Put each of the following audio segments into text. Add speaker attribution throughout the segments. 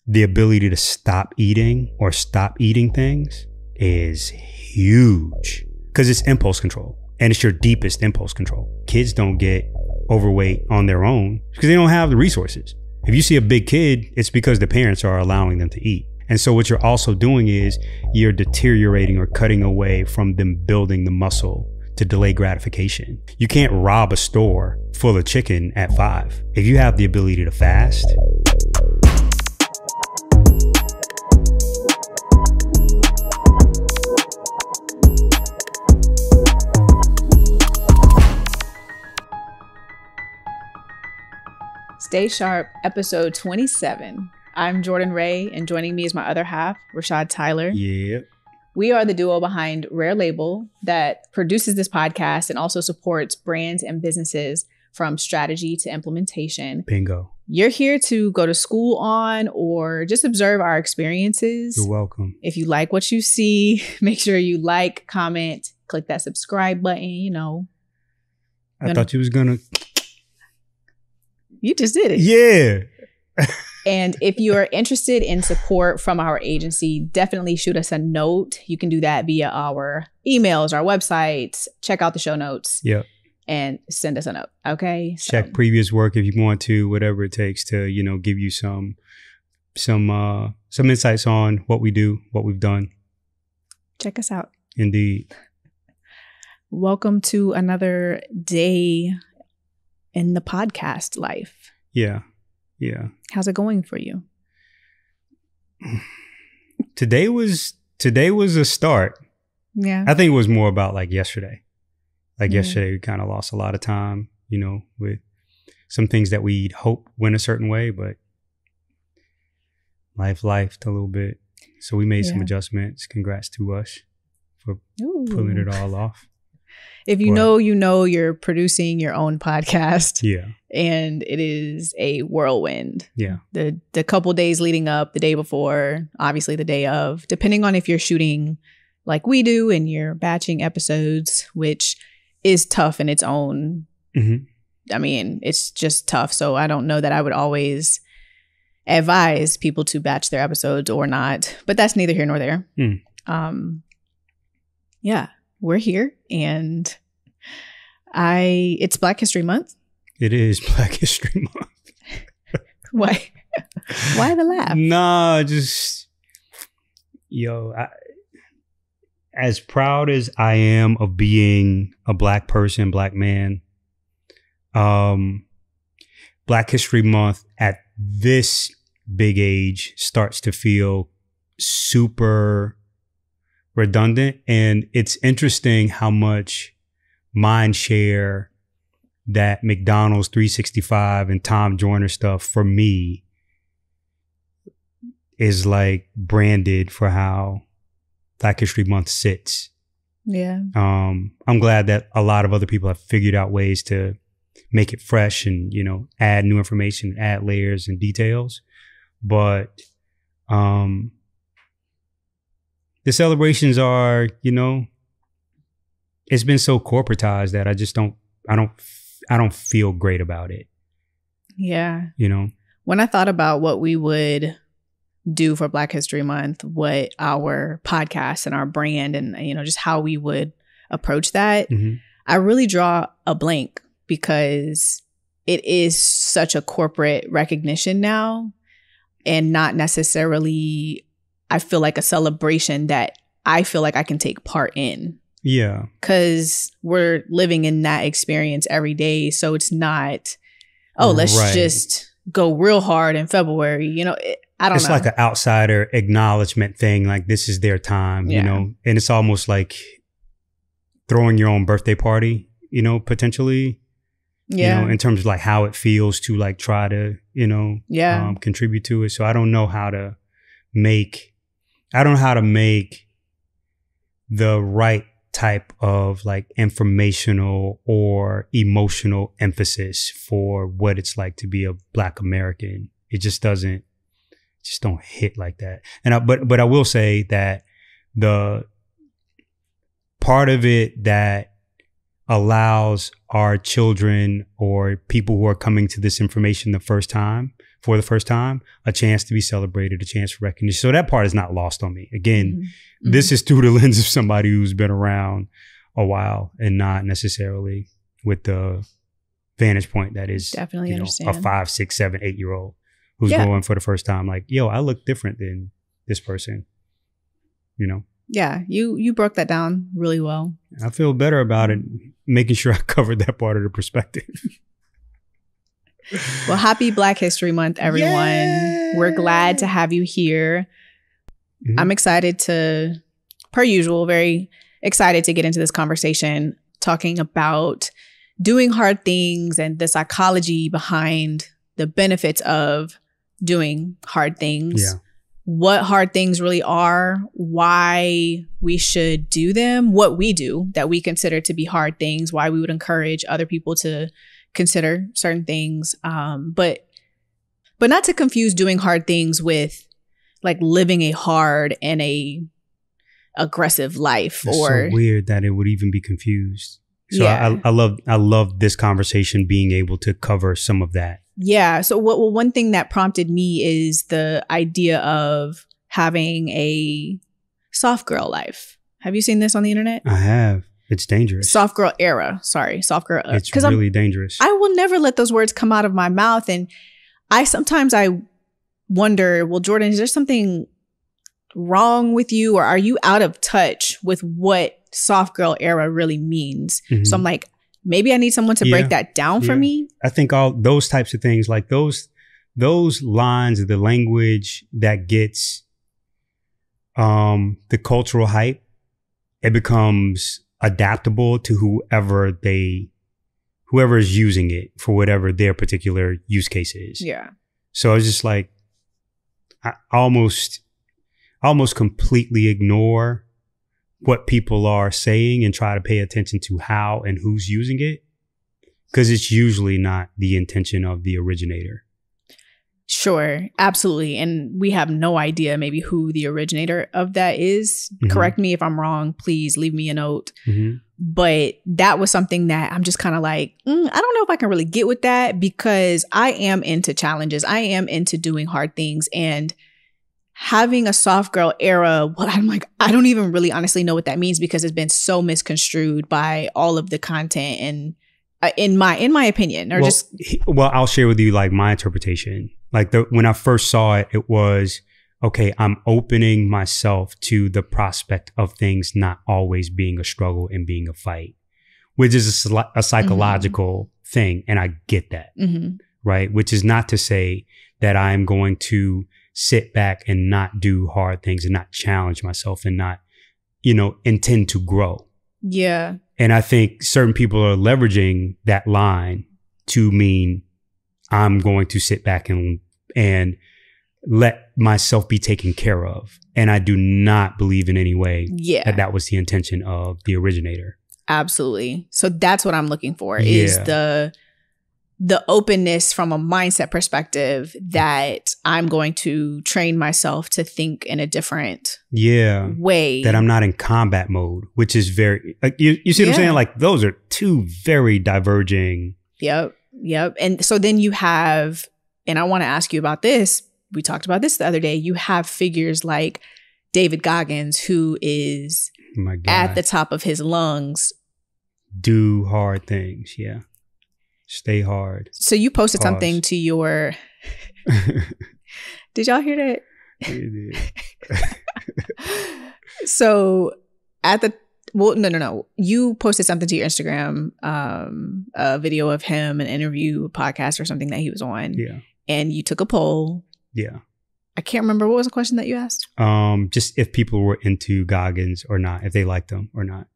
Speaker 1: the ability to stop eating or stop eating things is huge because it's impulse control and it's your deepest impulse control. Kids don't get overweight on their own because they don't have the resources. If you see a big kid, it's because the parents are allowing them to eat. And so what you're also doing is you're deteriorating or cutting away from them building the muscle to delay gratification. You can't rob a store full of chicken at 5. If you have the ability to fast.
Speaker 2: Stay Sharp, episode 27. I'm Jordan Ray, and joining me is my other half, Rashad Tyler.
Speaker 1: Yeah.
Speaker 2: We are the duo behind Rare Label that produces this podcast and also supports brands and businesses from strategy to implementation.
Speaker 1: Bingo.
Speaker 2: You're here to go to school on or just observe our experiences.
Speaker 1: You're welcome.
Speaker 2: If you like what you see, make sure you like, comment, click that subscribe button, you know.
Speaker 1: I thought you was gonna...
Speaker 2: You just did it.
Speaker 1: Yeah.
Speaker 2: And if you're interested in support from our agency, definitely shoot us a note. You can do that via our emails, our websites. Check out the show notes.
Speaker 1: Yep.
Speaker 2: And send us a note. Okay.
Speaker 1: Check previous work if you want to, whatever it takes to, you know, give you some insights on what we do, what we've done.
Speaker 2: Check us out.
Speaker 1: Indeed.
Speaker 2: Welcome to another day in the podcast life.
Speaker 1: Yeah. Yeah.
Speaker 2: How's it going for you?
Speaker 1: Today was a start.
Speaker 2: Yeah.
Speaker 1: I think it was more about like yesterday. Yesterday, we kind of lost a lot of time, you know, with some things that we'd hope went a certain way, but life lifed a little bit. So we made some adjustments. Congrats to us for pulling it all off.
Speaker 2: If you know, you know, you're producing your own podcast.
Speaker 1: Yeah.
Speaker 2: And it is a whirlwind.
Speaker 1: Yeah.
Speaker 2: The couple days leading up, the day before, obviously the day of, depending on if you're shooting like we do and you're batching episodes, which is tough in its own. Mm-hmm. I mean, it's just tough. So I don't know that I would always advise people to batch their episodes or not, but that's neither here nor there. Yeah. We're here and it's Black History Month.
Speaker 1: It is Black History Month.
Speaker 2: Why? Why the laugh?
Speaker 1: Nah, just, as proud as I am of being a Black person, Black man, Black History Month at this big age starts to feel super redundant. And it's interesting how much mind share that McDonald's 365 and Tom Joyner stuff for me is like branded for how Black History Month sits.
Speaker 2: Yeah.
Speaker 1: I'm glad that a lot of other people have figured out ways to make it fresh and, you know, add new information, add layers and details. But the celebrations are, you know, it's been so corporatized that I don't feel great about it.
Speaker 2: Yeah.
Speaker 1: You know,
Speaker 2: when I thought about what we would do for Black History Month, what our podcast and our brand and, you know, just how we would approach that, I really draw a blank because it is such a corporate recognition now and not necessarily, I feel like, a celebration that I feel like I can take part in.
Speaker 1: Yeah.
Speaker 2: Because we're living in that experience every day. So it's not, let's just go real hard in February. You know, I don't know. It's
Speaker 1: like an outsider acknowledgement thing. Like this is their time, you know, and it's almost like throwing your own birthday party, you know, potentially, you know, in terms of like how it feels to like try to, you know, contribute to it. So I don't know how to make the right type of like informational or emotional emphasis for what it's like to be a Black American. It just don't hit like that. And but I will say that the part of it that allows our children or people who are coming to this information the first time for the first time, a chance to be celebrated, a chance for recognition. So that part is not lost on me. Again, this is through the lens of somebody who's been around a while and not necessarily with the vantage point that is
Speaker 2: definitely
Speaker 1: a 5, 6, 7, 8-year-old who's going for the first time. Like, yo, I look different than this person,
Speaker 2: Yeah, you broke that down really well.
Speaker 1: I feel better about it, making sure I covered that part of the perspective.
Speaker 2: Well, happy Black History Month, everyone. Yay! We're glad to have you here. I'm excited to, per usual, very excited to get into this conversation, talking about doing hard things and the psychology behind the benefits of doing hard things.
Speaker 1: Yeah.
Speaker 2: What hard things really are, why we should do them, what we do that we consider to be hard things, why we would encourage other people to consider certain things. But not to confuse doing hard things with like living a hard and a aggressive life.
Speaker 1: It's
Speaker 2: or
Speaker 1: so weird that it would even be confused. So I love this conversation being able to cover some of that.
Speaker 2: Yeah. So one thing that prompted me is the idea of having a soft girl life. Have you seen this on the internet?
Speaker 1: I have. It's dangerous.
Speaker 2: Soft girl era. Sorry. Soft girl era.
Speaker 1: It's really dangerous.
Speaker 2: I will never let those words come out of my mouth. And sometimes I wonder, well, Jordan, is there something wrong with you, or are you out of touch with what soft girl era really means? So I'm like, maybe I need someone to break that down for me.
Speaker 1: I think all those types of things, like those lines, the language that gets the cultural hype, it becomes adaptable to whoever is using it for whatever their particular use case is.
Speaker 2: Yeah.
Speaker 1: So I was just like, I almost completely ignore what people are saying and try to pay attention to how and who's using it, because it's usually not the intention of the originator.
Speaker 2: Sure, absolutely. And we have no idea maybe who the originator of that is. Correct me if I'm wrong. Please leave me a note. But that was something that I'm just kind of like, I don't know if I can really get with that, because I am into challenges. I am into doing hard things. And having a soft girl era, well, I'm like, I don't even really honestly know what that means, because it's been so misconstrued by all of the content and in my opinion, or
Speaker 1: I'll share with you like my interpretation. Like when I first saw it, it was, okay, I'm opening myself to the prospect of things not always being a struggle and being a fight, which is a psychological thing. And I get that, right? Which is not to say that I'm going to sit back and not do hard things and not challenge myself and not, intend to grow.
Speaker 2: Yeah.
Speaker 1: And I think certain people are leveraging that line to mean I'm going to sit back and let myself be taken care of. And I do not believe in any way that was the intention of the originator.
Speaker 2: Absolutely. So that's what I'm looking for is the openness from a mindset perspective that I'm going to train myself to think in a different way. That I'm
Speaker 1: not in combat mode, which is very, you see what I'm saying? Like those are two very diverging.
Speaker 2: Yep. And so then you have, and I want to ask you about this. We talked about this the other day. You have figures like David Goggins, who is at the top of his lungs.
Speaker 1: Do hard things. Yeah. Stay hard.
Speaker 2: So you posted something to your... Did y'all hear that?
Speaker 1: We did.
Speaker 2: So no. You posted something to your Instagram, a video of him, an interview, a podcast or something that he was on.
Speaker 1: Yeah. And
Speaker 2: you took a poll.
Speaker 1: Yeah.
Speaker 2: I can't remember. What was the question that you asked?
Speaker 1: Just if people were into Goggins or not, if they liked him or not.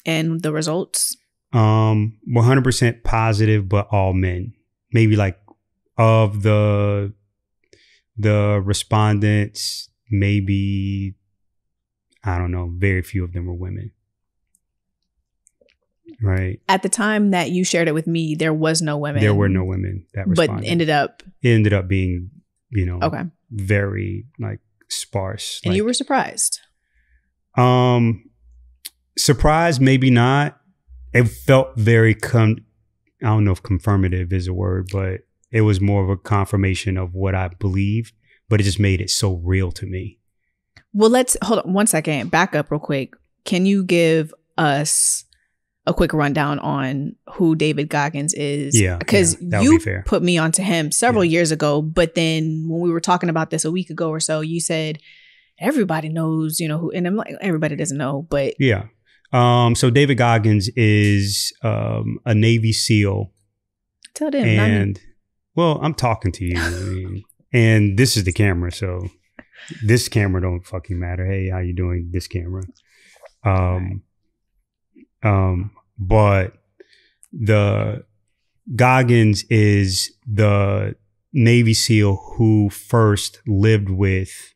Speaker 2: And the results?
Speaker 1: 100% positive, but all men. Maybe like of the respondents, maybe, I don't know, very few of them were women. Right.
Speaker 2: At the time that you shared it with me, there was no women.
Speaker 1: There were no women that responded.
Speaker 2: But it ended up
Speaker 1: being, very like sparse.
Speaker 2: And you were surprised?
Speaker 1: Surprised, maybe not. It felt very I don't know if confirmative is a word, but it was more of a confirmation of what I believed, but it just made it so real to me.
Speaker 2: Well, let's hold on 1 second. Back up real quick. Can you give us a quick rundown on who David Goggins is?
Speaker 1: Yeah.
Speaker 2: Because
Speaker 1: you
Speaker 2: put me onto him several years ago, but then when we were talking about this a week ago or so, you said everybody knows, who, and I'm like, everybody doesn't know, but.
Speaker 1: Yeah. So David Goggins is a Navy SEAL.
Speaker 2: Tell them.
Speaker 1: And, well, I'm talking to you. And this is the camera, so this camera don't fucking matter. Hey, how you doing? This camera. But the Goggins is the Navy SEAL who first lived with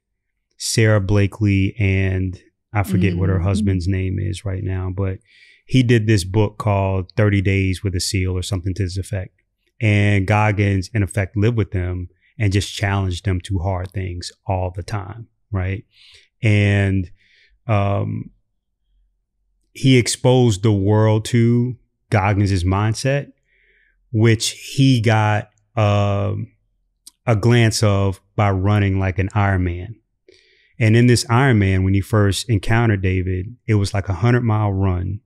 Speaker 1: Sarah Blakely, and I forget what her husband's name is right now, but he did this book called 30 Days with a SEAL or something to this effect. And Goggins, in effect, lived with them and just challenged them to hard things all the time, right? And he exposed the world to Goggins' mindset, which he got a glance of by running like an Ironman. And in this Ironman, when he first encountered David, it was like 100-mile run.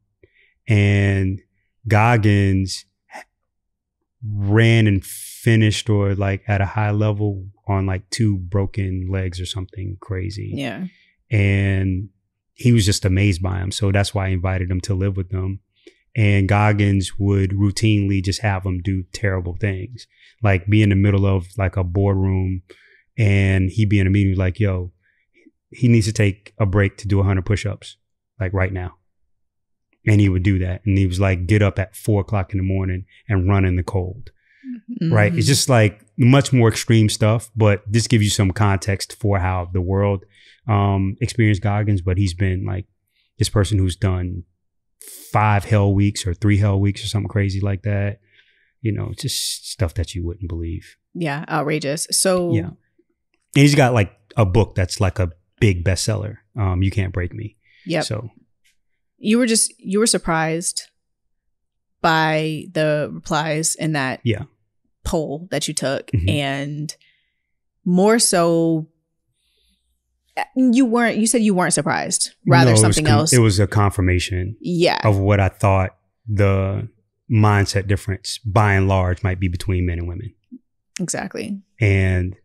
Speaker 1: And Goggins ran and finished or like at a high level on like 2 broken legs or something crazy.
Speaker 2: Yeah.
Speaker 1: And he was just amazed by him. So that's why I invited him to live with them. And Goggins would routinely just have him do terrible things, like be in the middle of like a boardroom and he'd be in a meeting like, yo, he needs to take a break to do 100 push-ups, like right now. And he would do that. And he was like, get up at 4:00 in the morning and run in the cold. Mm-hmm. Right. It's just like much more extreme stuff, but this gives you some context for how the world experienced Goggins. But he's been like this person who's done 5 hell weeks or 3 hell weeks or something crazy like that. Just stuff that you wouldn't believe.
Speaker 2: Yeah. Outrageous. So
Speaker 1: yeah. And he's got like a book that's like a big bestseller. You Can't Break Me.
Speaker 2: Yep.
Speaker 1: So
Speaker 2: you were surprised by the replies in that poll that you took, and more so you said you weren't surprised, rather something else.
Speaker 1: It was a confirmation of what I thought the mindset difference by and large might be between men and women.
Speaker 2: Exactly.
Speaker 1: And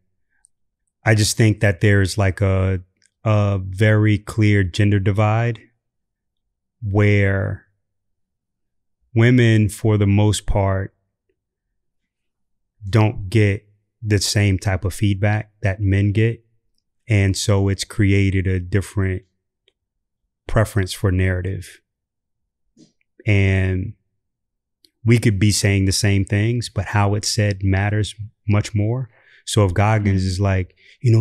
Speaker 1: I just think that there's like a very clear gender divide where women, for the most part, don't get the same type of feedback that men get. And so it's created a different preference for narrative. And we could be saying the same things, but how it's said matters much more. So if Goggins is like,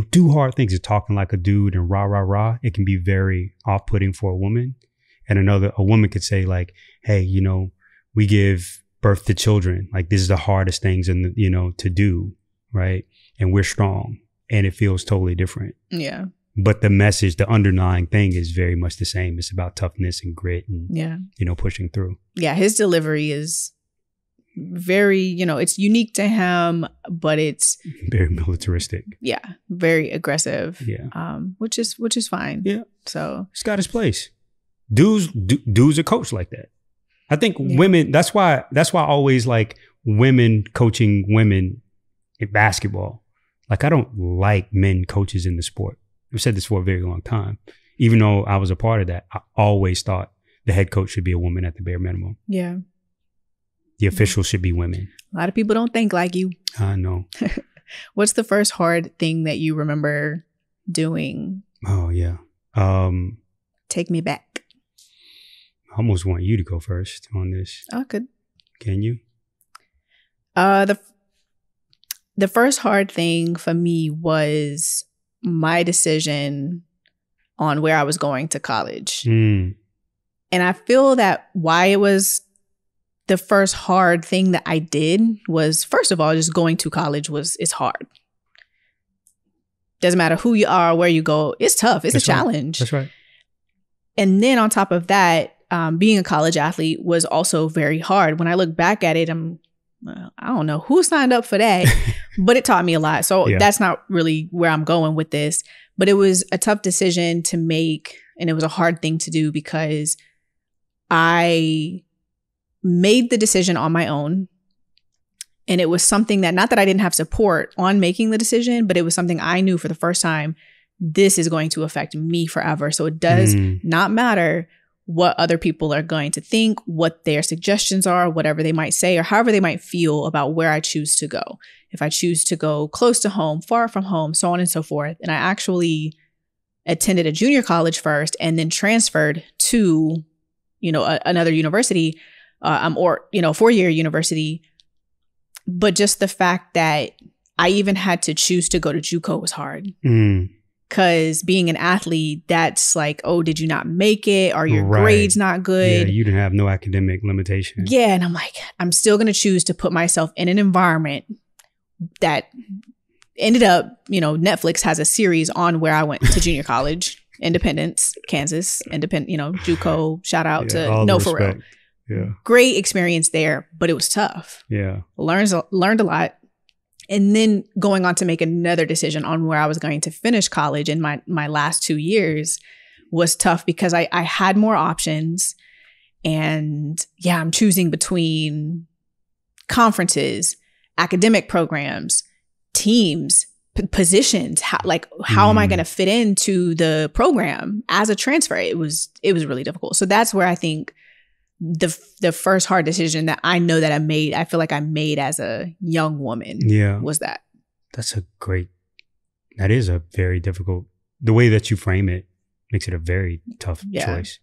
Speaker 1: do hard things, and talking like a dude and rah, rah, rah, it can be very off-putting for a woman. And a woman could say like, hey, we give birth to children. Like this is the hardest things to do. Right. And we're strong, and it feels totally different. Yeah. But the message, the underlying thing is very much the same. It's about toughness and grit and, pushing through.
Speaker 2: Yeah. His delivery is very, it's unique to him, but it's
Speaker 1: very militaristic.
Speaker 2: Yeah. Very aggressive.
Speaker 1: Yeah.
Speaker 2: Which is fine.
Speaker 1: Yeah.
Speaker 2: So
Speaker 1: it's got his place. Dudes are coached like that. I think women, that's why I always like women coaching women in basketball. Like I don't like men coaches in the sport. I've said this for a very long time. Even though I was a part of that, I always thought the head coach should be a woman at the bare minimum.
Speaker 2: Yeah.
Speaker 1: The officials should be women.
Speaker 2: A lot of people don't think like you.
Speaker 1: I know.
Speaker 2: What's the first hard thing that you remember doing?
Speaker 1: Oh, yeah.
Speaker 2: Take me back.
Speaker 1: I almost want you to go first on this.
Speaker 2: Oh, good.
Speaker 1: Can you?
Speaker 2: The first hard thing for me was my decision on where I was going to college. And I feel that why it was the first hard thing that I did was, first of all, just going to college it's hard. Doesn't matter who you are, where you go. It's tough. It's a challenge.
Speaker 1: That's right.
Speaker 2: And then on top of that, being a college athlete was also very hard. When I look back at it, I'm I don't know who signed up for that, but it taught me a lot. So that's not really where I'm going with this. But it was a tough decision to make, and it was a hard thing to do because I made the decision on my own. And it was something that, not that I didn't have support on making the decision, but it was something I knew for the first time, this is going to affect me forever. So it does not matter what other people are going to think, what their suggestions are, whatever they might say, or however they might feel about where I choose to go. If I choose to go close to home, far from home, so on and so forth. And I actually attended a junior college first and then transferred to, another university, or 4-year university. But just the fact that I even had to choose to go to JUCO was hard. Because being an athlete, that's like, oh, did you not make it? Are your grades not good?
Speaker 1: Yeah, you didn't have no academic limitation.
Speaker 2: Yeah, and I'm like, I'm still going to choose to put myself in an environment that ended up, Netflix has a series on where I went to junior college, Independence, Kansas, JUCO, shout out to No For Real.
Speaker 1: Yeah. Great
Speaker 2: experience there, but it was tough.
Speaker 1: Yeah.
Speaker 2: Learned a lot. And then going on to make another decision on where I was going to finish college in my last 2 years was tough because I had more options. And I'm choosing between conferences, academic programs, teams, positions. How am I going to fit into the program as a transfer? It was really difficult. So that's where I think the first hard decision that I know that I feel like I made as a young woman was that.
Speaker 1: That is a very difficult, the way that you frame it makes it a very tough choice.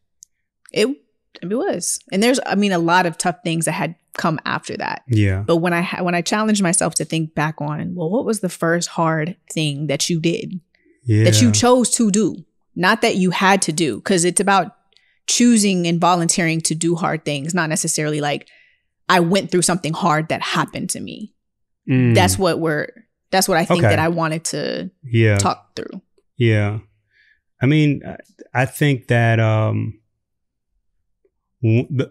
Speaker 2: It was. And there's, a lot of tough things that had come after that.
Speaker 1: Yeah.
Speaker 2: But when I challenged myself to think back on, well, what was the first hard thing that you did? That you chose to do? Not that you had to do, because it's about choosing and volunteering to do hard things, not necessarily like I went through something hard that happened to me. That's what I think that I wanted to talk through.
Speaker 1: Yeah. I think that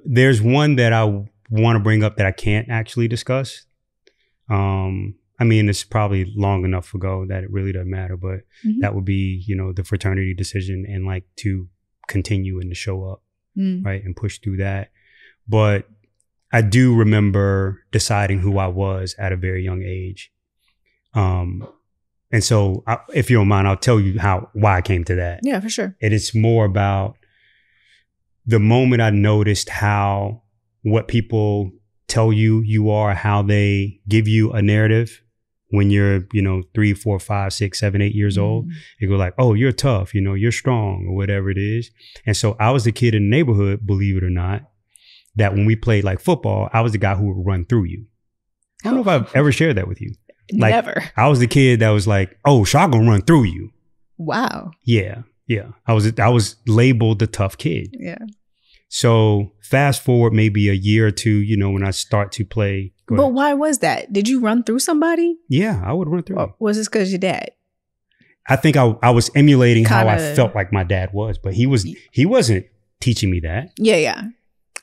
Speaker 1: there's one that I want to bring up that I can't actually discuss. It's probably long enough ago that it really doesn't matter, but that would be, the fraternity decision and like to continue and to show up, right, and push through that. But I do remember deciding who I was at a very young age. And so if you don't mind, I'll tell you why I came to that.
Speaker 2: Yeah, for sure.
Speaker 1: It is more about the moment I noticed how what people tell you are, how they give you a narrative when you're, 3, 4, 5, 6, 7, 8 years old. They go like, oh, you're tough, you're strong or whatever it is. And so I was the kid in the neighborhood, believe it or not, that when we played like football, I was the guy who would run through you. I don't know if I've ever shared that with you. Like,
Speaker 2: never.
Speaker 1: I was the kid that was like, oh, Shaw gonna run through you.
Speaker 2: Wow.
Speaker 1: Yeah. I was labeled the tough kid.
Speaker 2: Yeah.
Speaker 1: So fast forward maybe a year or two, when I start to play.
Speaker 2: But why was that? Did you run through somebody?
Speaker 1: Yeah, I would run through.
Speaker 2: Or was this because your dad?
Speaker 1: I think I was emulating how I felt like my dad was, but he wasn't teaching me that.
Speaker 2: Yeah.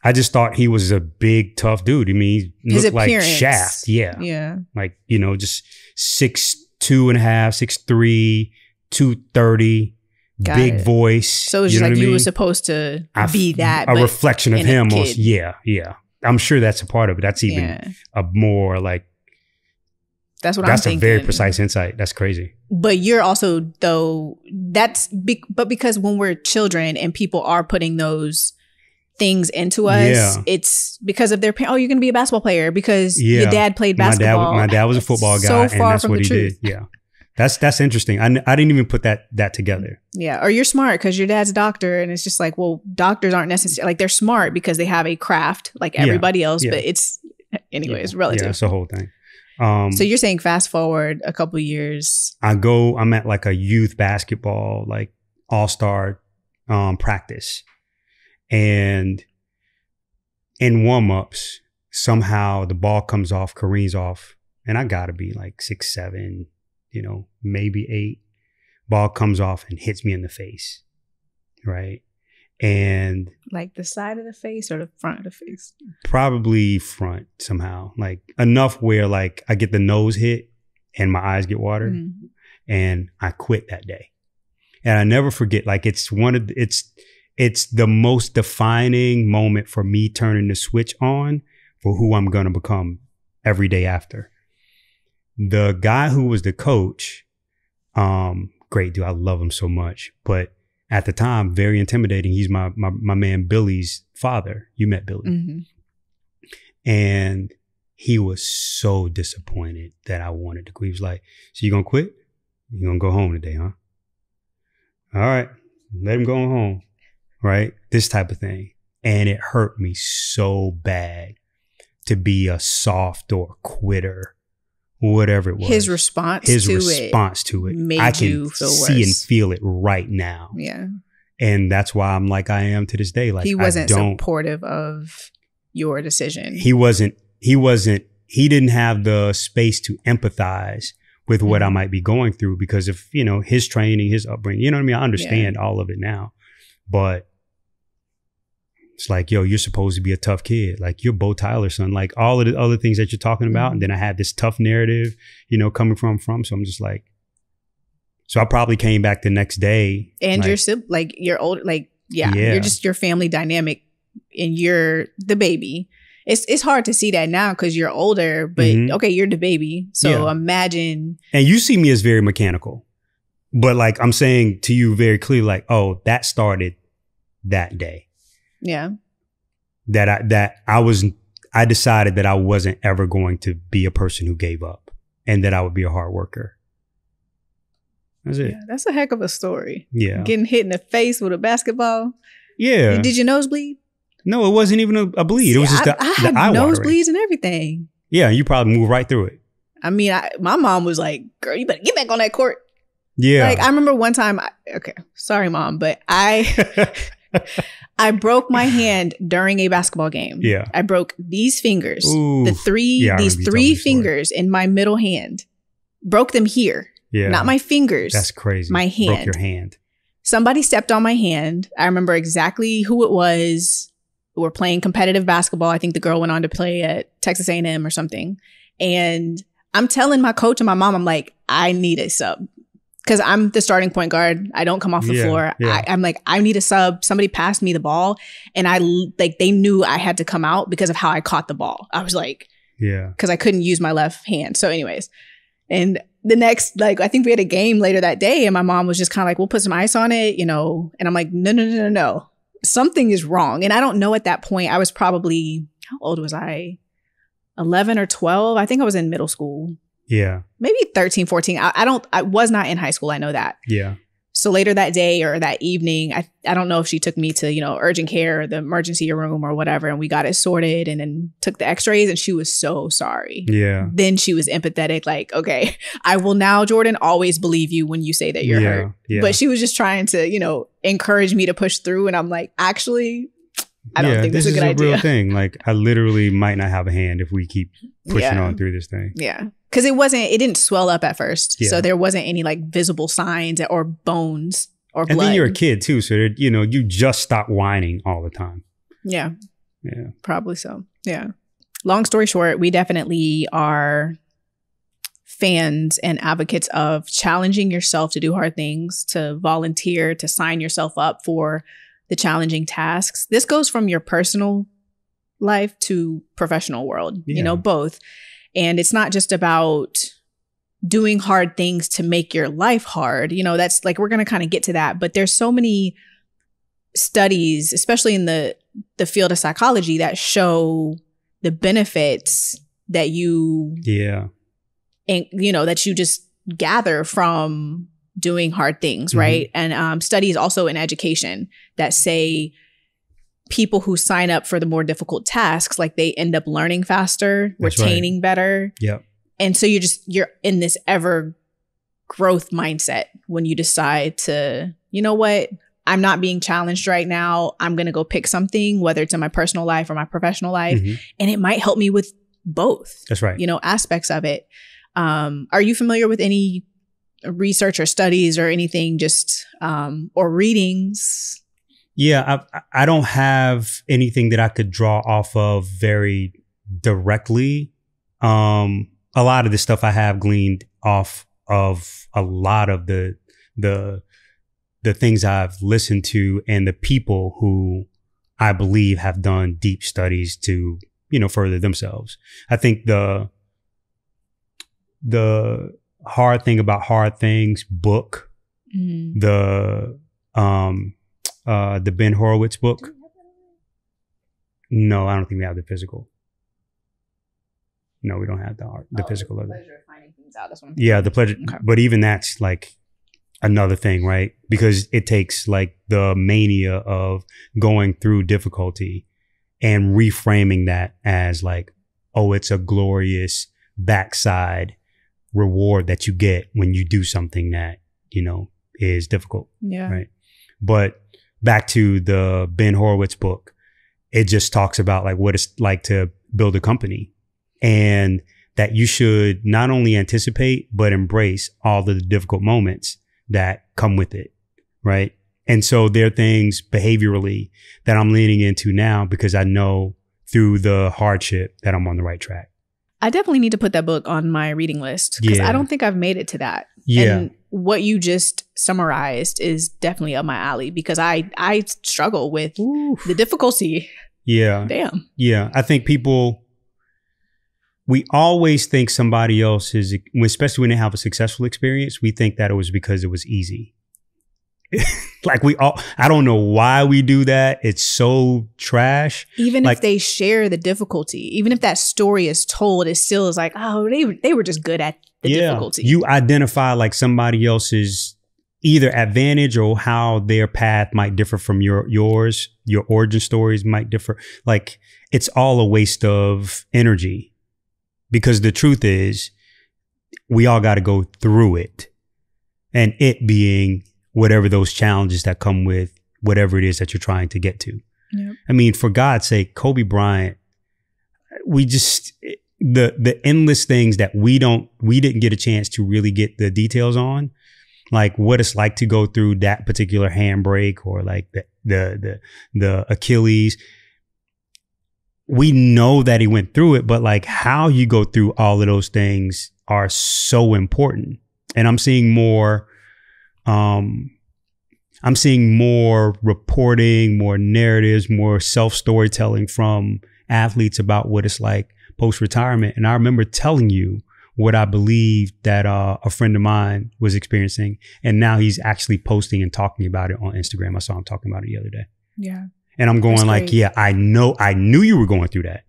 Speaker 1: I just thought he was a big, tough dude. He looked like Shaft. Yeah.
Speaker 2: Yeah.
Speaker 1: Like, just 6'2.5", 6'3", 230, big voice.
Speaker 2: So it was just like you were supposed to be that.
Speaker 1: A reflection of him. Yeah. I'm sure that's a part of it. That's even a more like.
Speaker 2: That's what I'm thinking.
Speaker 1: That's a very precise insight. That's crazy.
Speaker 2: But you're also, though, but because when we're children and people are putting those things into us, it's because of their parents. Oh, you're going to be a basketball player because your dad played basketball.
Speaker 1: My dad was a football guy, and that's what he did. Yeah. That's interesting. I didn't even put that together.
Speaker 2: Yeah. Or you're smart because your dad's a doctor, and it's just like, well, doctors aren't necessarily like, they're smart because they have a craft like everybody else, but it's relative.
Speaker 1: Yeah, it's a whole thing.
Speaker 2: So you're saying fast forward a couple of years.
Speaker 1: I'm at like a youth basketball, like all-star practice. And in warm-ups, somehow the ball comes off, careens off, and I gotta be like 6'7", maybe 8. Ball comes off and hits me in the face, right? And
Speaker 2: like the side of the face or the front of the face?
Speaker 1: Probably front somehow, like enough where like I get the nose hit and my eyes get watered, and I quit that day. And I never forget, like it's the most defining moment for me turning the switch on for who I'm going to become every day after. The guy who was the coach, great dude, I love him so much, but at the time, very intimidating. He's my man Billy's father. You met Billy. And he was so disappointed that I wanted to quit. He was like, so you going to quit? You going to go home today, huh? All right, let him go home, right? This type of thing. And it hurt me so bad to be a soft or quitter, whatever it was.
Speaker 2: His response to it
Speaker 1: made
Speaker 2: I can you feel
Speaker 1: see
Speaker 2: worse.
Speaker 1: And feel it right now.
Speaker 2: Yeah.
Speaker 1: And that's why I'm like I am to this day. Like
Speaker 2: he wasn't supportive of your decision.
Speaker 1: He didn't have the space to empathize with what I might be going through because of, his training, his upbringing. You know what I mean? I understand all of it now. But it's like, yo, you're supposed to be a tough kid. Like you're Bo Tyler's son. Like all of the other things that you're talking about. And then I had this tough narrative, coming from. So I'm just like, so I probably came back the next day.
Speaker 2: And you're old, you're just your family dynamic and you're the baby. It's hard to see that now because you're older, but okay, you're the baby. So imagine. And
Speaker 1: you see me as very mechanical, but like I'm saying to you very clearly, like, oh, that started that day.
Speaker 2: Yeah.
Speaker 1: I decided that I wasn't ever going to be a person who gave up and that I would be a hard worker. That's it.
Speaker 2: Yeah, that's a heck of a story.
Speaker 1: Yeah.
Speaker 2: Getting hit in the face with a basketball.
Speaker 1: Yeah.
Speaker 2: Did your nose bleed?
Speaker 1: No, it wasn't even a bleed. See, it was just
Speaker 2: I had nosebleeds and everything.
Speaker 1: Yeah, you probably moved right through it.
Speaker 2: I mean, my mom was like, girl, you better get back on that court.
Speaker 1: Yeah.
Speaker 2: Like, I remember one time, sorry, Mom, but I broke my hand during a basketball game.
Speaker 1: Yeah.
Speaker 2: I broke these fingers,
Speaker 1: Ooh.
Speaker 2: these three fingers in my middle hand. Broke them here. Yeah. Not my fingers.
Speaker 1: That's crazy.
Speaker 2: My hand.
Speaker 1: Broke your hand.
Speaker 2: Somebody stepped on my hand. I remember exactly who it was. We're playing competitive basketball. I think the girl went on to play at Texas A&M or something. And I'm telling my coach and my mom, I'm like, I need a sub. Because I'm the starting point guard. I don't come off the floor. Yeah. I'm like, I need a sub. Somebody passed me the ball. And they knew I had to come out because of how I caught the ball. I was like,
Speaker 1: yeah, because
Speaker 2: I couldn't use my left hand. So anyways, and the next, I think we had a game later that day. And my mom was just kind of like, we'll put some ice on it, and I'm like, no. Something is wrong. And I don't know at that point. I was probably, how old was I? 11 or 12. I think I was in middle school.
Speaker 1: Yeah.
Speaker 2: Maybe 13, 14. I was not in high school. I know that.
Speaker 1: Yeah.
Speaker 2: So later that day or that evening, I don't know if she took me to, urgent care or the emergency room or whatever. And we got it sorted and then took the x-rays and she was so sorry.
Speaker 1: Yeah.
Speaker 2: Then she was empathetic. Like, okay, I will now, Jordan, always believe you when you say that you're hurt.
Speaker 1: Yeah.
Speaker 2: But she was just trying to, encourage me to push through. And I'm like, actually, I don't think this is a good idea.
Speaker 1: This is a real thing. Like I literally might not have a hand if we keep pushing on through this thing.
Speaker 2: Yeah. Because it didn't swell up at first. Yeah. So there wasn't any visible signs or bones or blood.
Speaker 1: And then you're a kid too. So, you just stop whining all the time.
Speaker 2: Yeah.
Speaker 1: Yeah.
Speaker 2: Probably so. Yeah. Long story short, we definitely are fans and advocates of challenging yourself to do hard things, to volunteer, to sign yourself up for the challenging tasks. This goes from your personal life to professional world, both. And it's not just about doing hard things to make your life hard. That's we're going to kind of get to that. But there's so many studies, especially in the field of psychology, that show the benefits that that you just gather from doing hard things, right? And studies also in education that say people who sign up for the more difficult tasks, they end up learning faster, retaining better.
Speaker 1: Yep.
Speaker 2: And so you're in this ever growth mindset when you decide to, what, I'm not being challenged right now. I'm going to go pick something, whether it's in my personal life or my professional life. And it might help me with both.
Speaker 1: That's right.
Speaker 2: Aspects of it. Are you familiar with any research or studies or anything, just or readings
Speaker 1: Yeah, I don't have anything that I could draw off of very directly. A lot of the stuff I have gleaned off of a lot of the things I've listened to and the people who I believe have done deep studies to, further themselves. I think the Hard Thing About Hard Things book, the Ben Horowitz book. No, I don't think we have the physical. No, we don't have the physical of it. Pleasure of finding things out. That's what I'm thinking. Yeah, the pleasure. Okay. But even that's like another thing, right? Because it takes like the mania of going through difficulty and reframing that as like, oh, it's a glorious backside reward that you get when you do something that, is difficult. Yeah. Right. But back to the Ben Horowitz book, it just talks about like what it's like to build a company. And that you should not only anticipate, but embrace all of the difficult moments that come with it. Right. And so there are things behaviorally that I'm leaning into now because I know through the hardship that I'm on the right track.
Speaker 2: I definitely need to put that book on my reading list because I don't think I've made it to that. Yeah. And what you just summarized is definitely up my alley because I struggle with the difficulty.
Speaker 1: Yeah.
Speaker 2: Damn.
Speaker 1: Yeah. I think we always think somebody else is, especially when they have a successful experience, we think that it was because it was easy. Like I don't know why we do that. It's so trash.
Speaker 2: Even if they share the difficulty, even if that story is told, it still is like, oh, they were just good at the difficulty.
Speaker 1: You identify like somebody else's either advantage or how their path might differ from yours. Your origin stories might differ. Like it's all a waste of energy. Because the truth is, we all got to go through it. And it being whatever those challenges that come with whatever it is that you're trying to get to. Yep. I mean, for God's sake, Kobe Bryant, the endless things that we didn't get a chance to really get the details on, like what it's like to go through that particular handbrake or like the Achilles. We know that he went through it, but like how you go through all of those things are so important. And I'm seeing more reporting, more narratives, more self-storytelling from athletes about what it's like post-retirement. And I remember telling you what I believed that a friend of mine was experiencing. And now he's actually posting and talking about it on Instagram. I saw him talking about it the other day.
Speaker 2: Yeah.
Speaker 1: And I'm going like, yeah, I knew you were going through that.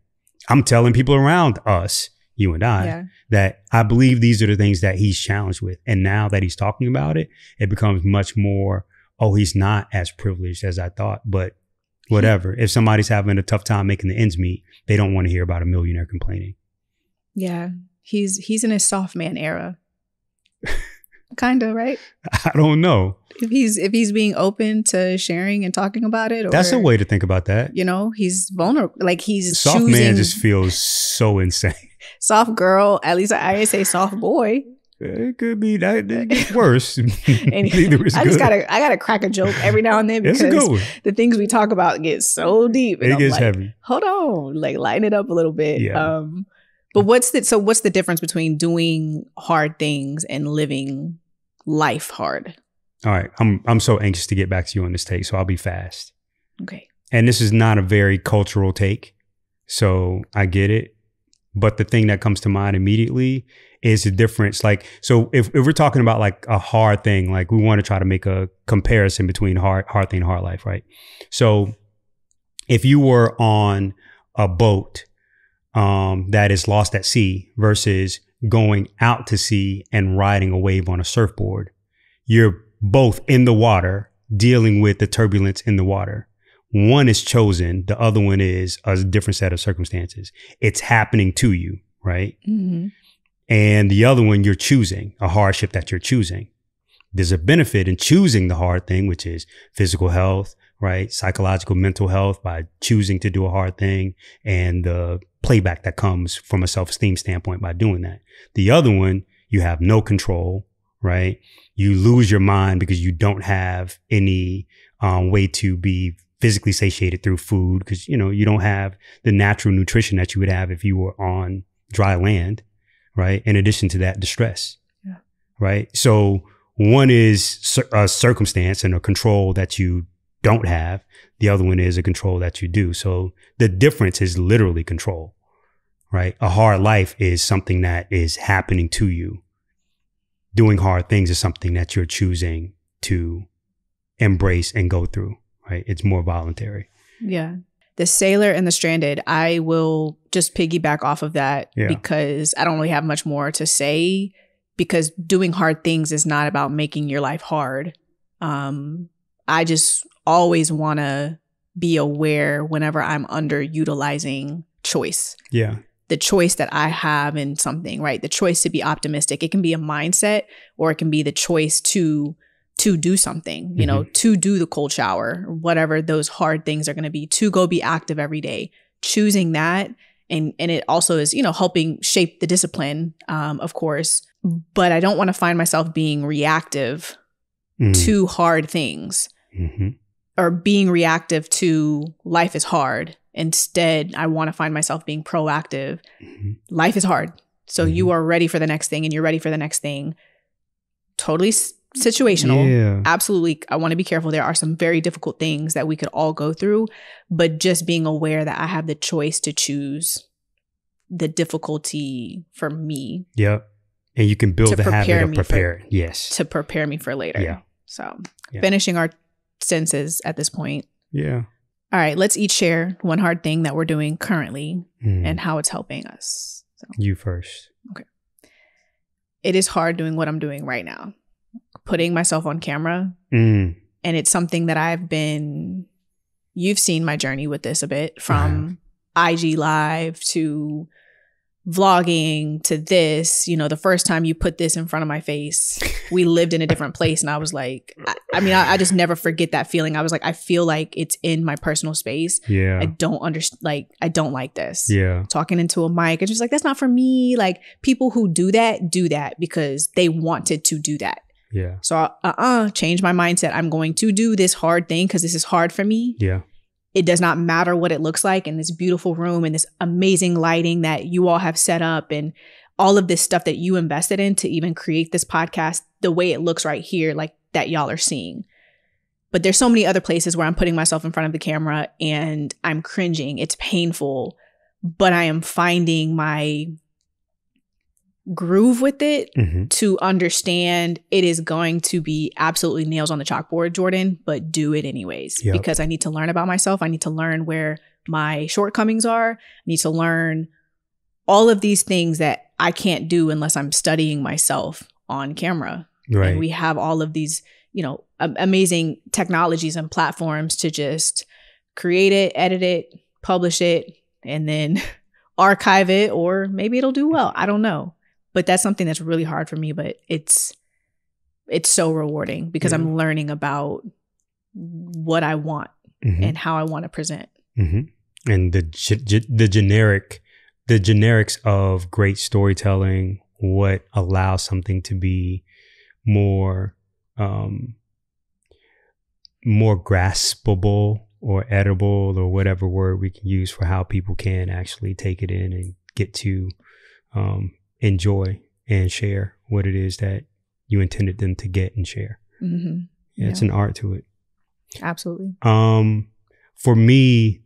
Speaker 1: I'm telling people around us, you and I, that I believe these are the things that he's challenged with. And now that he's talking about it, it becomes much more, oh, he's not as privileged as I thought. But whatever. If somebody's having a tough time making the ends meet, they don't want to hear about a millionaire complaining.
Speaker 2: Yeah. He's in his soft man era. Kind of, right?
Speaker 1: I don't know.
Speaker 2: If he's being open to sharing and talking about it. Or,
Speaker 1: that's a way to think about that.
Speaker 2: He's vulnerable. Like he's
Speaker 1: soft man just feels so insane.
Speaker 2: Soft girl. At least I say soft boy.
Speaker 1: It could be that it gets worse.
Speaker 2: I gotta crack a joke every now and then because the things we talk about get so deep. And
Speaker 1: it gets heavy.
Speaker 2: Hold on, like lighten it up a little bit. Yeah. But what's the difference between doing hard things and living life hard?
Speaker 1: All right. I'm so anxious to get back to you on this take, so I'll be fast.
Speaker 2: Okay.
Speaker 1: And this is not a very cultural take, so I get it. But the thing that comes to mind immediately is the difference. Like, so if we're talking about like a hard thing, like we want to try to make a comparison between hard thing and hard life, right? So if you were on a boat that is lost at sea versus going out to sea and riding a wave on a surfboard, you're both in the water dealing with the turbulence in the water. One is chosen. The other one is a different set of circumstances. It's happening to you, right? Mm-hmm. And the other one, you're choosing a hardship that you're choosing. There's a benefit in choosing the hard thing, which is physical health, right? Psychological, mental health by choosing to do a hard thing, and the playback that comes from a self-esteem standpoint by doing that. The other one, you have no control, right? You lose your mind because you don't have any way to be physically satiated through food, because, you know, you don't have the natural nutrition that you would have if you were on dry land, right? In addition to that, distress, right? So one is a circumstance and a control that you don't have. The other one is a control that you do. So the difference is literally control, right? A hard life is something that is happening to you. Doing hard things is something that you're choosing to embrace and go through, right? It's more voluntary.
Speaker 2: Yeah. The sailor and the stranded, I will just piggyback off of that because I don't really have much more to say, because doing hard things is not about making your life hard. I just always want to be aware whenever I'm underutilizing choice.
Speaker 1: Yeah.
Speaker 2: The choice that I have in something, right? The choice to be optimistic. It can be a mindset, or it can be the choice to do something, you know, to do the cold shower, whatever those hard things are going to be, to go be active every day, choosing that. And it also is, you know, helping shape the discipline, of course. But I don't want to find myself being reactive to hard things or being reactive to life is hard. Instead, I want to find myself being proactive. Life is hard. So you are ready for the next thing, and you're ready for the next thing. Totally situational.
Speaker 1: Yeah.
Speaker 2: Absolutely. I want to be careful. There are some very difficult things that we could all go through, but just being aware that I have the choice to choose the difficulty for me.
Speaker 1: Yep. And you can build the habit of preparing. Yes.
Speaker 2: To prepare me for later.
Speaker 1: Yeah.
Speaker 2: So finishing our sentences at this point.
Speaker 1: Yeah.
Speaker 2: All right. Let's each share one hard thing that we're doing currently and how it's helping us. So.
Speaker 1: You first.
Speaker 2: Okay. It is hard doing what I'm doing right now. Putting myself on camera. And it's something that you've seen my journey with this a bit, from IG Live to vlogging to this. You know, the first time you put this in front of my face, we lived in a different place, and I was like, I just never forget that feeling. I was like, I feel like it's in my personal space.
Speaker 1: Yeah.
Speaker 2: I don't understand. Like, I don't like this.
Speaker 1: Yeah. Talking
Speaker 2: into a mic. It's just like, that's not for me. Like, people who do that because they wanted to do that.
Speaker 1: Yeah.
Speaker 2: So change my mindset. I'm going to do this hard thing because this is hard for me.
Speaker 1: Yeah.
Speaker 2: It does not matter what it looks like in this beautiful room and this amazing lighting that you all have set up and all of this stuff that you invested in to even create this podcast the way it looks right here, like that y'all are seeing. But there's so many other places where I'm putting myself in front of the camera and I'm cringing. It's painful, but I am finding my groove with it to understand it is going to be absolutely nails on the chalkboard, Jordan, but do it anyways, because I need to learn about myself. I need to learn where my shortcomings are. I need to learn all of these things that I can't do unless I'm studying myself on camera.
Speaker 1: Right.
Speaker 2: And we have all of these, you know, amazing technologies and platforms to just create it, edit it, publish it, and then archive it, or maybe it'll do well. I don't know. But that's something that's really hard for me, but it's so rewarding because I'm learning about what I want and how I want to present. And
Speaker 1: the generics of great storytelling, what allows something to be more graspable or edible, or whatever word we can use for how people can actually take it in and get to enjoy and share what it is that you intended them to get and share. It's an art to it.
Speaker 2: Absolutely.
Speaker 1: For me,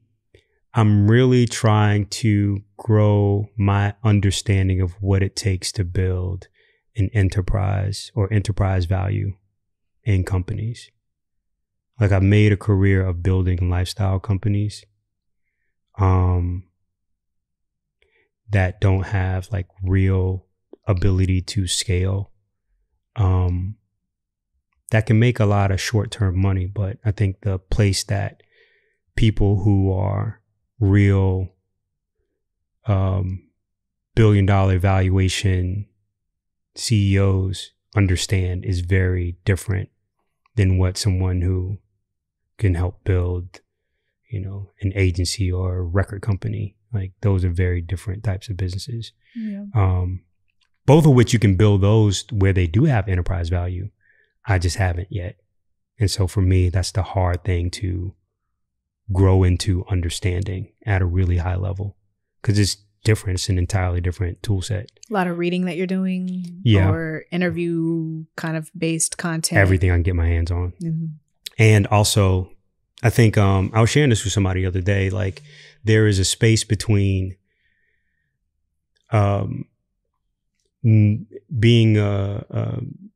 Speaker 1: I'm really trying to grow my understanding of what it takes to build an enterprise or enterprise value in companies. Like, I've made a career of building lifestyle companies that don't have like real ability to scale, that can make a lot of short-term money. But I think the place that people who are real billion-dollar valuation CEOs understand is very different than what someone who can help build, you know, an agency or a record company. Like, those are very different types of businesses. Both of which you can build those where they do have enterprise value. I just haven't yet. And so for me, that's the hard thing to grow into understanding at a really high level, because it's different. It's an entirely different tool set.
Speaker 2: A lot of reading that you're doing, or interview kind of based content.
Speaker 1: Everything I can get my hands on. And also, I think I was sharing this with somebody the other day. Like, there is a space between being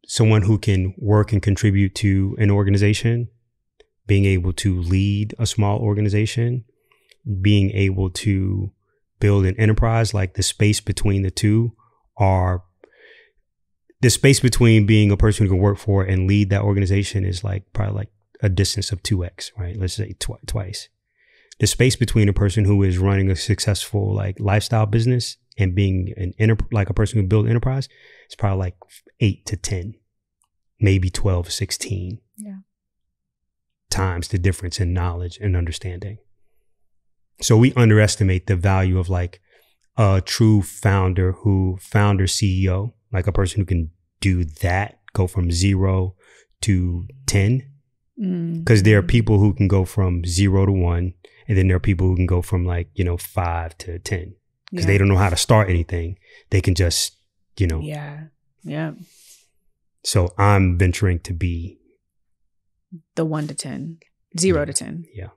Speaker 1: someone who can work and contribute to an organization, being able to lead a small organization, being able to build an enterprise. Like, the space between the two are the space between being a person who can work for and lead that organization is like probably like a distance of 2x, right? Let's say twice. The space between a person who is running a successful like lifestyle business and being like a person who build enterprise is probably like 8 to 10, maybe 12, 16 times the difference in knowledge and understanding. So we underestimate the value of like a true founder CEO, like a person who can do that, go from 0 to 10. Because there are people who can go from 0 to 1, and then there are people who can go from like, 5 to 10, because they don't know how to start anything. They can just, So I'm venturing to be
Speaker 2: the 1 to 10, 0 to 10.
Speaker 1: Yeah.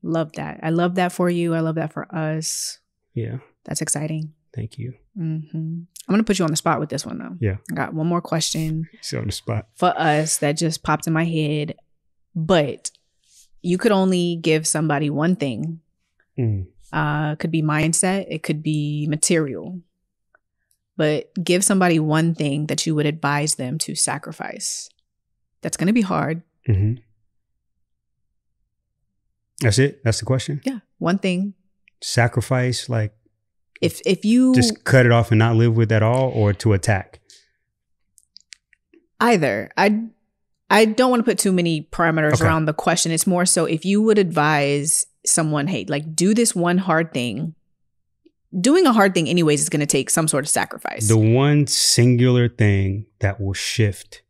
Speaker 2: Love that. I love that for you. I love that for us.
Speaker 1: Yeah.
Speaker 2: That's exciting.
Speaker 1: Thank you.
Speaker 2: I'm going to put you on the spot with this one, though.
Speaker 1: Yeah.
Speaker 2: I got one more question.
Speaker 1: So on the spot.
Speaker 2: For us that just popped in my head. But you could only give somebody one thing. It could be mindset. It could be material. But give somebody one thing that you would advise them to sacrifice. That's going to be hard.
Speaker 1: That's it? That's the question?
Speaker 2: Yeah. One thing.
Speaker 1: Sacrifice, like
Speaker 2: if you
Speaker 1: just cut it off and not live with at all, or to attack? Either.
Speaker 2: I don't want to put too many parameters around the question. It's more so if you would advise someone, hey, like, do this one hard thing. Doing a hard thing anyways is going to take some sort of sacrifice.
Speaker 1: The one singular thing that will shift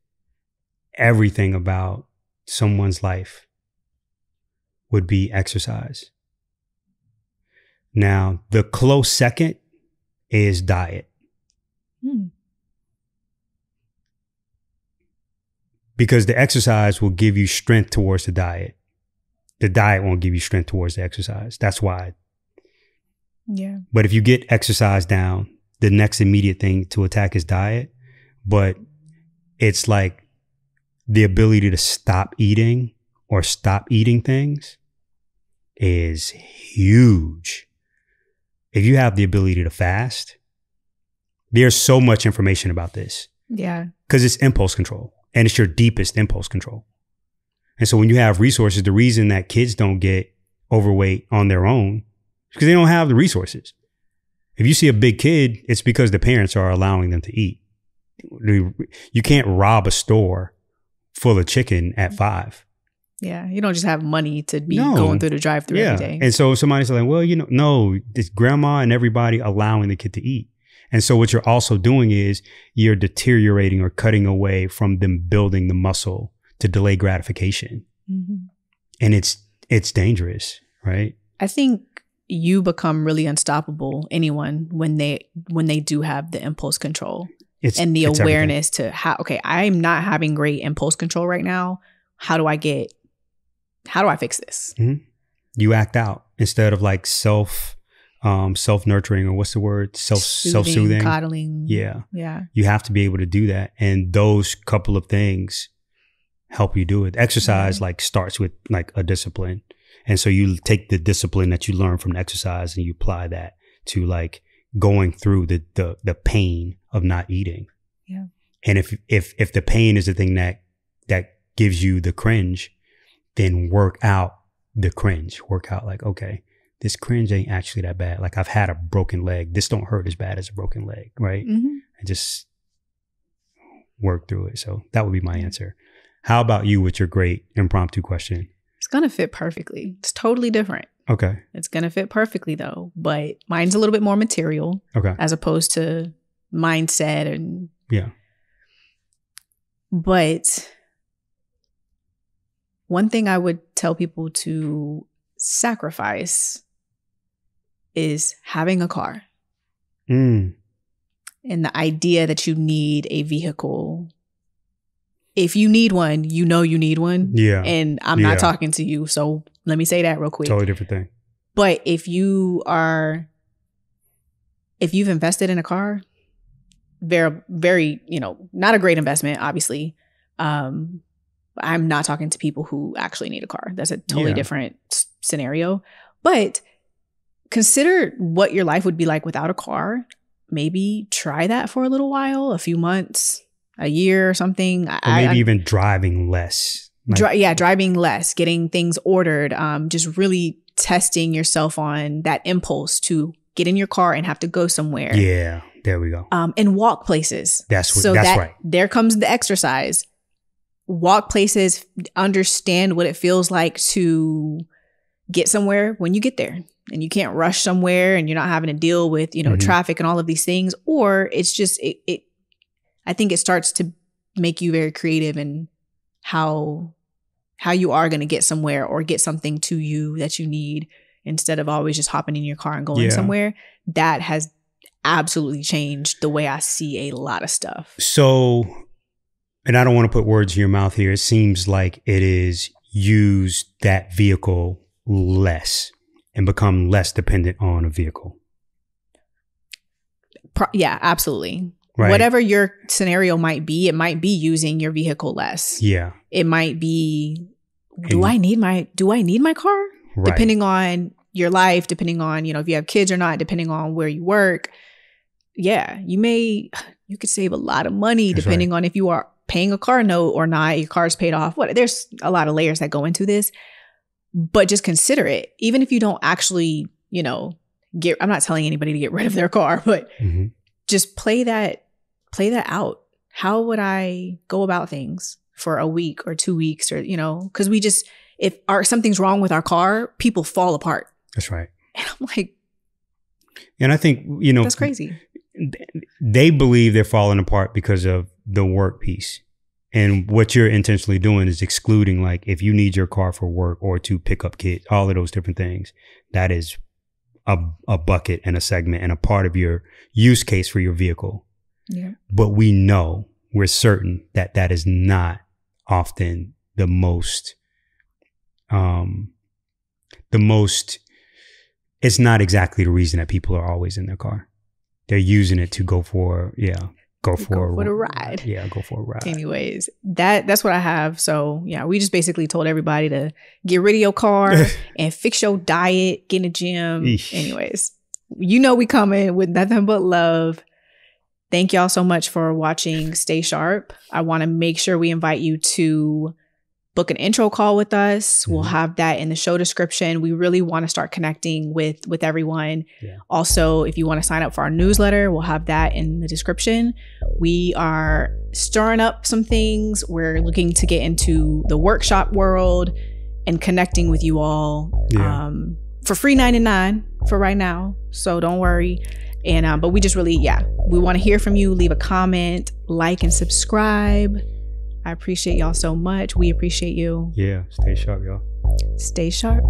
Speaker 1: everything about someone's life would be exercise. Now, the close second is diet. Because the exercise will give you strength towards the diet. The diet won't give you strength towards the exercise. That's why.
Speaker 2: Yeah.
Speaker 1: But if you get exercise down, the next immediate thing to attack is diet. But it's like the ability to stop eating or stop eating things is huge. If you have the ability to fast, there's so much information about this.
Speaker 2: Yeah.
Speaker 1: Because it's impulse control, and it's your deepest impulse control. And so when you have resources, the reason that kids don't get overweight on their own is because they don't have the resources. If you see a big kid, it's because the parents are allowing them to eat. You can't rob a store full of chicken at 5.
Speaker 2: Yeah, you don't just have money to be going through the drive-thru every day.
Speaker 1: And so somebody's like, well, no, it's grandma and everybody allowing the kid to eat. And so what you're also doing is you're deteriorating or cutting away from them building the muscle to delay gratification. And it's dangerous, right?
Speaker 2: I think you become really unstoppable, anyone, when they do have the impulse control and the awareness to how, okay, I'm not having great impulse control right now. How do I fix this?
Speaker 1: You act out instead of like self-nurturing, or what's the word? Self-soothing.
Speaker 2: Coddling.
Speaker 1: Yeah.
Speaker 2: Yeah.
Speaker 1: You have to be able to do that. And those couple of things help you do it. Exercise like starts with like a discipline. And so you take the discipline that you learn from the exercise and you apply that to like going through the pain of not eating.
Speaker 2: Yeah.
Speaker 1: And if the pain is the thing that gives you the cringe, then work out the cringe. Work out like, okay, this cringe ain't actually that bad. Like, I've had a broken leg. This don't hurt as bad as a broken leg, right? And just work through it. So that would be my answer. How about you with your great impromptu question?
Speaker 2: It's going to fit perfectly. It's totally different.
Speaker 1: Okay.
Speaker 2: It's going to fit perfectly though. But mine's a little bit more material.
Speaker 1: Okay.
Speaker 2: As opposed to mindset and.
Speaker 1: Yeah.
Speaker 2: But one thing I would tell people to sacrifice is having a car. And the idea that you need a vehicle. If you need one, you know you need one.
Speaker 1: Yeah.
Speaker 2: And I'm not talking to you. So let me say that real quick.
Speaker 1: Totally different thing.
Speaker 2: But if you've invested in a car, very, very, not a great investment, obviously. I'm not talking to people who actually need a car. That's a totally different scenario. But consider what your life would be like without a car. Maybe try that for a little while, a few months, a year or something.
Speaker 1: Or maybe even driving less.
Speaker 2: Driving less, getting things ordered, just really testing yourself on that impulse to get in your car and have to go somewhere.
Speaker 1: Yeah, there we go.
Speaker 2: And walk places.
Speaker 1: That's right.
Speaker 2: There comes the exercise. Walk places, understand what it feels like to get somewhere when you get there. And you can't rush somewhere and you're not having to deal with, traffic and all of these things. Or it's just, I think it starts to make you very creative in how you are going to get somewhere or get something to you that you need instead of always just hopping in your car and going somewhere. That has absolutely changed the way I see a lot of stuff.
Speaker 1: So, and I don't want to put words in your mouth here. It seems like it is use that vehicle less and become less dependent on a vehicle.
Speaker 2: Yeah, absolutely.
Speaker 1: Right.
Speaker 2: Whatever your scenario might be, it might be using your vehicle less.
Speaker 1: Yeah.
Speaker 2: It might be, do I need my car? Right. Depending on your life, depending on, if you have kids or not, depending on where you work. Yeah, you could save a lot of money depending on if you are paying a car note or not, your car's paid off. There's a lot of layers that go into this. But just consider it. Even if you don't actually, I'm not telling anybody to get rid of their car, but just play that out. How would I go about things for a week or 2 weeks or, because if something's wrong with our car, people fall apart.
Speaker 1: That's right.
Speaker 2: And I'm like,
Speaker 1: and I think,
Speaker 2: that's crazy.
Speaker 1: They believe they're falling apart because of the work piece. And what you're intentionally doing is excluding, like, if you need your car for work or to pick up kids, all of those different things, that is a bucket and a segment and a part of your use case for your vehicle. Yeah. But we're certain that is not often the most, it's not exactly the reason that people are always in their car. They're using it to go for a ride. Yeah, go for a ride.
Speaker 2: Anyways, that's what I have. So yeah, we just basically told everybody to get rid of your car and fix your diet, get in the gym. Eesh. Anyways, we coming with nothing but love. Thank y'all so much for watching Stay Sharp. I want to make sure we invite you to book an intro call with us. We'll have that in the show description. We really want to start connecting with everyone. Yeah. Also, if you want to sign up for our newsletter, we'll have that in the description. We are stirring up some things. We're looking to get into the workshop world and connecting with you all for free $99 for right now. So don't worry. And but we just really, we want to hear from you. Leave a comment, like, and subscribe. I appreciate y'all so much. We appreciate you.
Speaker 1: Yeah. Stay sharp, y'all.
Speaker 2: Stay sharp.